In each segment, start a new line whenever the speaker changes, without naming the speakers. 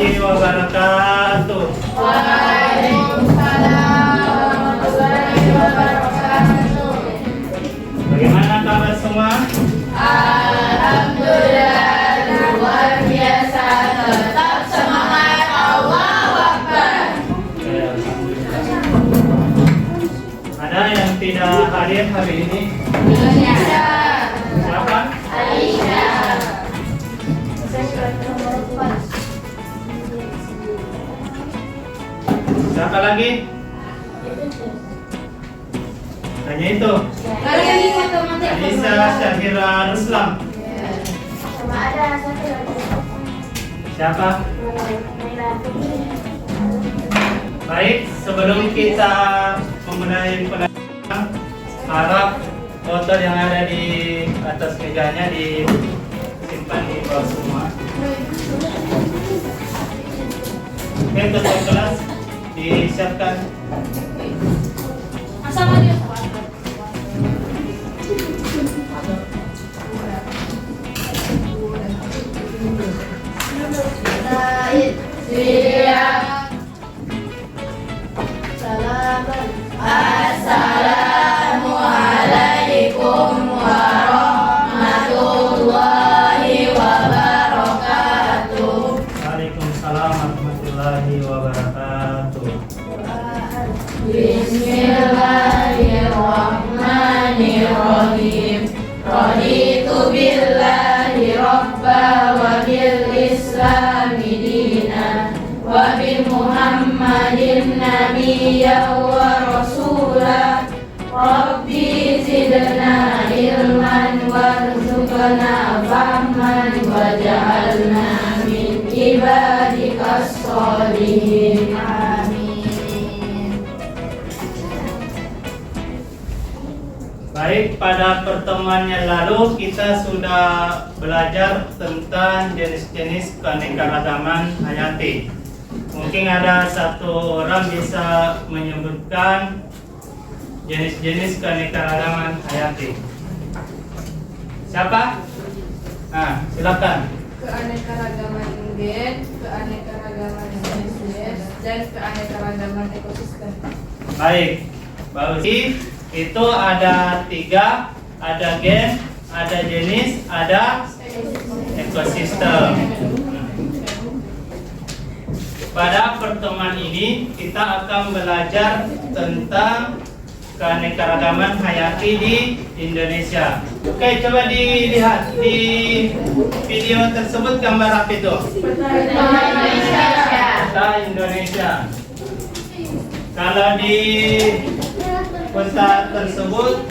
warahmatullahi wabarakatuh.
Waalaikumsalam warahmatullahi wabarakatuh.
Bagaimana kabar semua?
Alhamdulillah, luar biasa. Tetap semangat. Allahu Akbar.
Ada yang tidak hadir hari ini?
Aisyah.
Siapa?
Aisyah.
Siapa lagi? Hanya itu. Alisa Syahira Ruslam.
Sama ada satu lagi.
Siapa? Baik, sebelum kita memulai pelajaran, harap foto yang ada di atas mejanya disimpan di bawah semua. Oke, untuk kelas disiapkan.
Sama dia. Siap. Assalamualaikum warahmatullahi wabarakatuh.
Waalaikumsalam warahmatullahi wabarakatuh.
Bismillahirrahmanirrahim. Raditu billahi rabba wa bil islami dina wa bi Muhammadin nabiyya wa rasula. Rabbi zidna ilman warzuqna fahman waj'alna min ibadikas sholihin. Amin.
Baik, pada pertemuan yang lalu kita sudah belajar tentang jenis-jenis keanekaragaman hayati. Mungkin ada satu orang bisa menyebutkan jenis-jenis keanekaragaman hayati. Siapa? Nah, silakan.
Keanekaragaman gen, keanekaragaman spesies, dan keanekaragaman ekosistem.
Baik, Mbak Uci, itu ada 3, ada gen, ada jenis, ada ekosistem. Pada pertemuan ini kita akan belajar tentang keanekaragaman hayati di Indonesia. Oke, coba dilihat di video tersebut gambar apa itu? Peta Indonesia. Kalau di peta tersebut,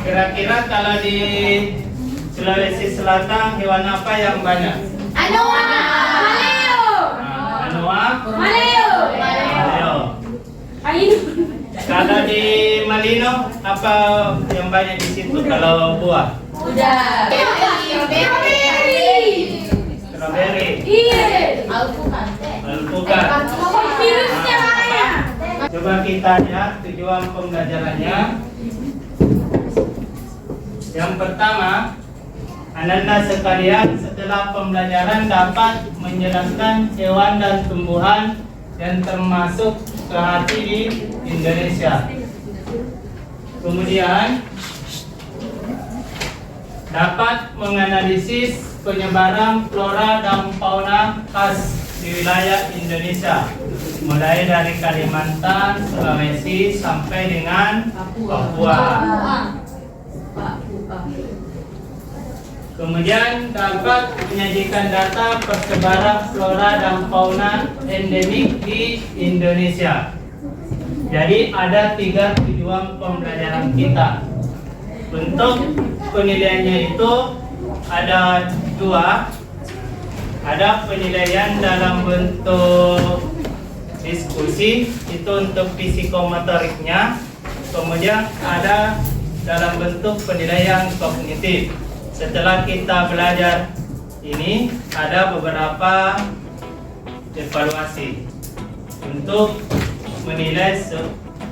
kira-kira kalau di Sulawesi Selatan hewan apa yang banyak?
Anoa. Maleo.
Anoa.
Maleo.
Maleo. Kalau di Malino apa yang banyak di situ kalau buah?
Udah.
Strawberry.
Iya. Alpukat.
Alpukat.
Virusnya mana?
Coba kita lihat tujuan pembelajarannya. Yang pertama, Anda sekalian setelah pembelajaran dapat menjelaskan hewan dan tumbuhan yang termasuk ke hati di Indonesia. Kemudian dapat menganalisis penyebaran flora dan fauna khas di wilayah Indonesia, mulai dari Kalimantan, Sulawesi sampai dengan Papua. Kemudian dapat menyajikan data persebaran flora dan fauna endemik di Indonesia. Jadi ada 3 tujuan pembelajaran kita. Bentuk penilaiannya itu ada 2. Ada penilaian dalam bentuk diskusi, itu untuk psikomotoriknya. Kemudian ada dalam bentuk penilaian kognitif. Setelah kita belajar ini, ada beberapa evaluasi untuk menilai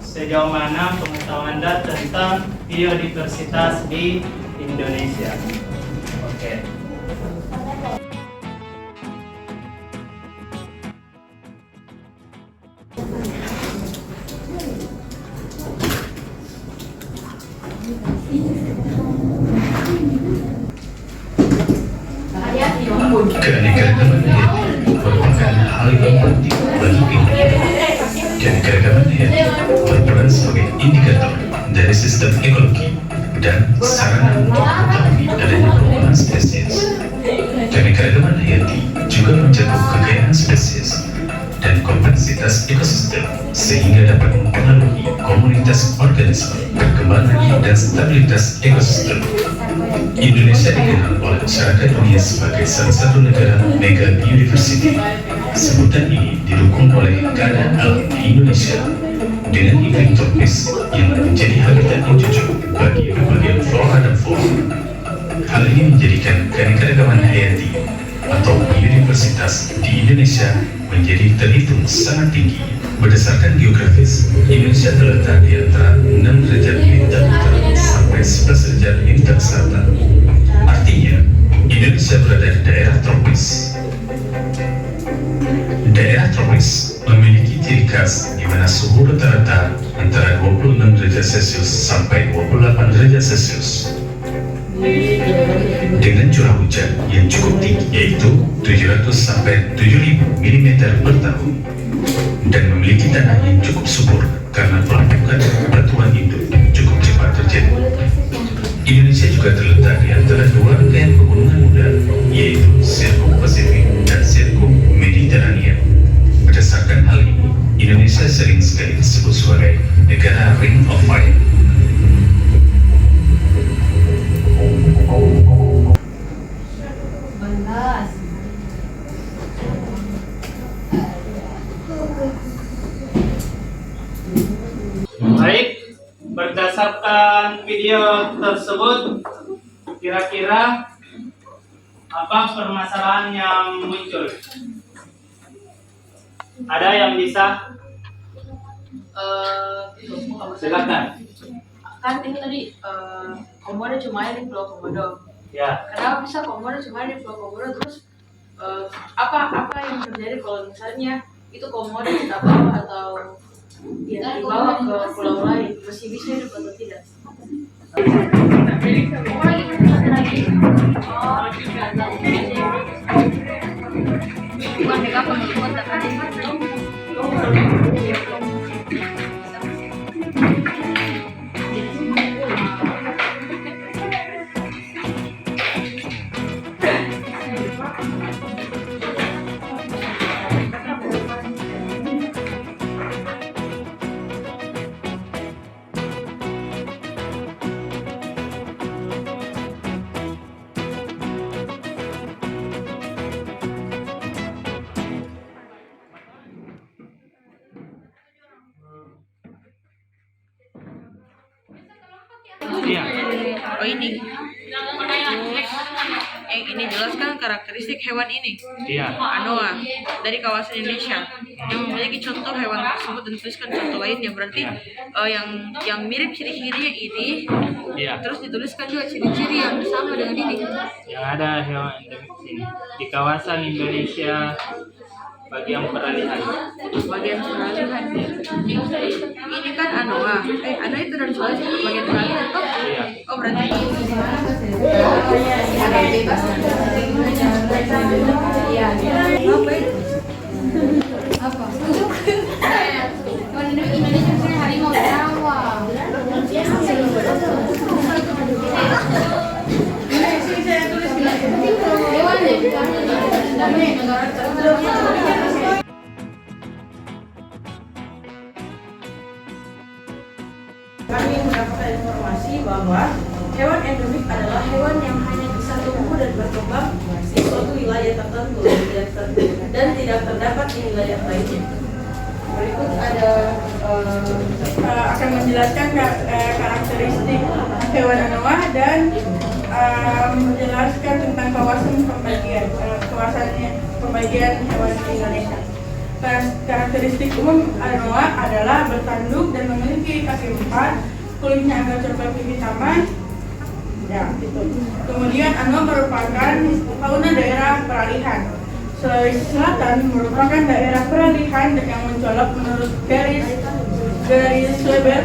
sejauh mana pengetahuan Anda tentang biodiversitas di Indonesia. Oke.
Keanekaragaman hayati merupakan hal yang penting bagi kehidupan. Keanekaragaman hayati berperan sebagai indikator dari sistem ekologi dan sarana untuk mengetahui adanya perubahan spesies. Keanekaragaman hayati juga mencakup kekayaan spesies dan kompleksitas ekosistem sehingga dapat mempengaruhi komunitas organisme, perkembangan dan stabilitas ekosistem. Indonesia dikenal oleh masyarakat dunia sebagai salah satu negara mega biodiversity. Sebutan ini didukung oleh keadaan alam di Indonesia dengan iklim tropis yang menjadi habitat yang cocok bagi berbagai flora dan fauna. Hal ini menjadikan keanekaragaman hayati atau biodiversitas di Indonesia menjadi terhitung sangat tinggi. Berdasarkan geografis, Indonesia terletak di antara 6 derajat lintang utara sampai 11 derajat lintang selatan. Artinya, Indonesia berada di daerah tropis. Daerah tropis memiliki ciri khas di mana suhu rata-rata antara 26 derajat Celcius sampai 28 derajat Celcius. Dengan curah hujan yang cukup tinggi yaitu 700 sampai 7000 mm per tahun dan memiliki tanah yang cukup subur karena pelampukan batuan induk cukup cepat terjadi. Indonesia juga terletak di antara dua rangkaian pegunungan muda yaitu sirkup Pasifik dan sirkup Mediterania. Berdasarkan hal ini, Indonesia sering sekali disebut sebagai negara Ring of Fire.
Baik, berdasarkan video tersebut, kira-kira apa permasalahan yang muncul? Ada yang bisa? Silakan.
Kan ini tadi komodo cuma ada di Pulau Komodo.
Ya.
Kenapa bisa komodo cuma ada di Pulau Komodo? Terus apa yang terjadi kalau misalnya itu komodo kita bawa atau ya, dibawa ke pulau lain, masih bisa hidup atau tidak?
Iya.
Oh ini. Yang ini jelaskan karakteristik hewan ini.
Iya.
Anoa dari kawasan Indonesia yang memiliki contoh hewan tersebut dan tuliskan contoh lainnya. Berarti yang mirip ciri-cirinya ini.
Iya.
Terus dituliskan juga ciri-ciri yang sama dengan ini.
Yang ada hewan endemik sini di kawasan Indonesia bagian peralihan.
Bagian peralihan. Ini kan anoa. Anoa itu dari Sulawesi bagian peralihan toh?
Iya.
Oh berarti apa itu?
Apa? Indonesia punya harimau Jawa. Hewan
Kami mendapatkan informasi bahwa hewan endemik adalah hewan yang hanya bisa tumbuh dan berkembang di suatu wilayah tertentu dan tidak terdapat di wilayah lainnya. Berikut ada akan menjelaskan karakteristik hewan anoa dan menjelaskan tentang kawasan pembagian hewan di Indonesia. Karakteristik umum anoa adalah bertanduk dan memiliki kaki 4, kulitnya agak coklat kehitaman. Ya, gitu. Kemudian anoa merupakan fauna daerah peralihan. Sulawesi Selatan merupakan daerah peralihan yang mencolok menurut garis lebar.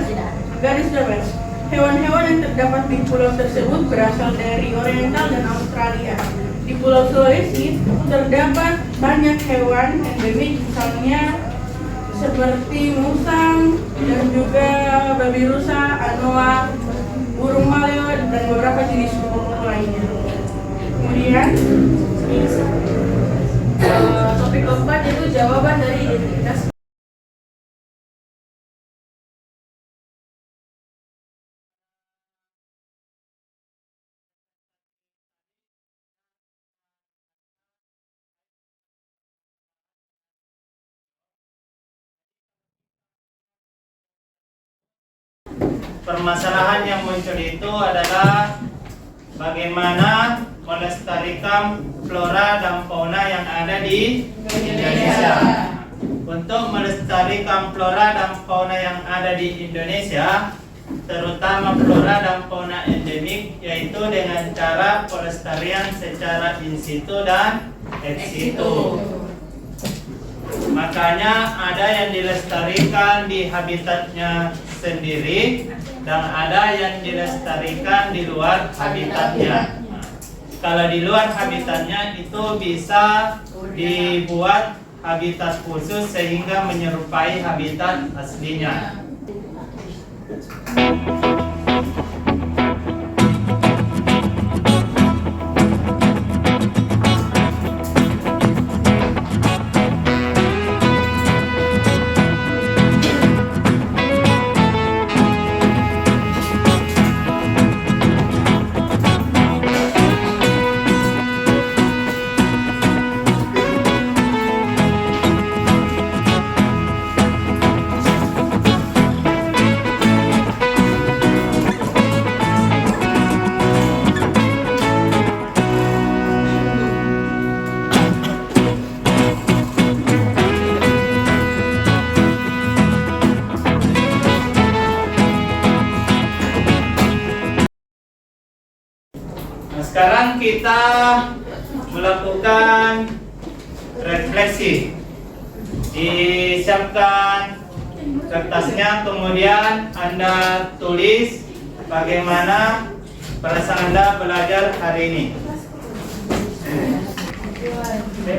Hewan-hewan yang terdapat di pulau tersebut berasal dari Oriental dan Australia. Di Pulau Sulawesi terdapat banyak hewan endemik, misalnya seperti musang dan juga babi rusa, anoa, burung maleo, dan beberapa jenis burung lainnya. Kemudian
Topik keempat yaitu jawaban dari identitas.
Permasalahan yang muncul itu adalah bagaimana melestarikan flora dan fauna yang ada di Indonesia. Untuk melestarikan flora dan fauna yang ada di Indonesia, terutama flora dan fauna endemik, yaitu dengan cara pelestarian secara in situ dan ex situ. Makanya ada yang dilestarikan di habitatnya sendiri dan ada yang dilestarikan di luar habitatnya. Nah, kalau di luar habitatnya itu bisa dibuat habitat khusus sehingga menyerupai habitat aslinya. Sekarang kita melakukan refleksi. Disiapkan kertasnya, kemudian Anda tulis bagaimana perasaan Anda belajar hari ini.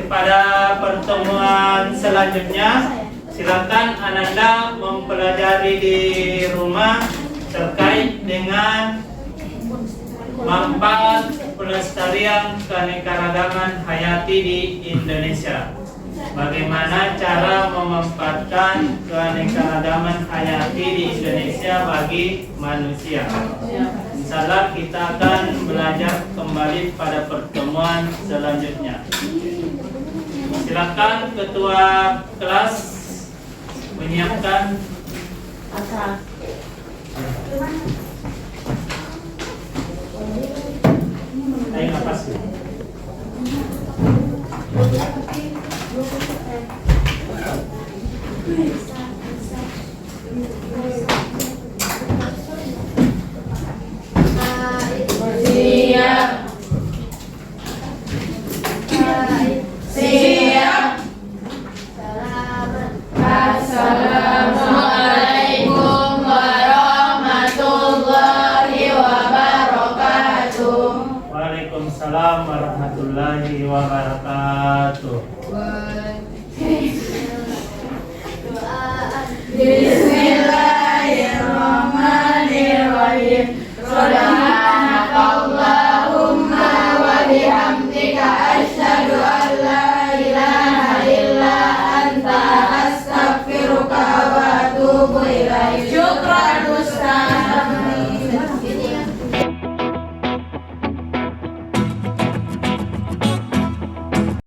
Pada pertemuan selanjutnya, silakan Anda mempelajari di rumah terkait dengan manfaat pelestarian keanekaragaman hayati di Indonesia. Bagaimana cara memanfaatkan keanekaragaman hayati di Indonesia bagi manusia. Insyaallah kita akan belajar kembali pada pertemuan selanjutnya. Silakan ketua kelas menyiapkan ayo nafas.
Siap. Assalamualaikum warahmatullahi wabarakatuh.
Waalaikumsalam warahmatullahi wabarakatuh.
Bismillahirrahmanirrahim.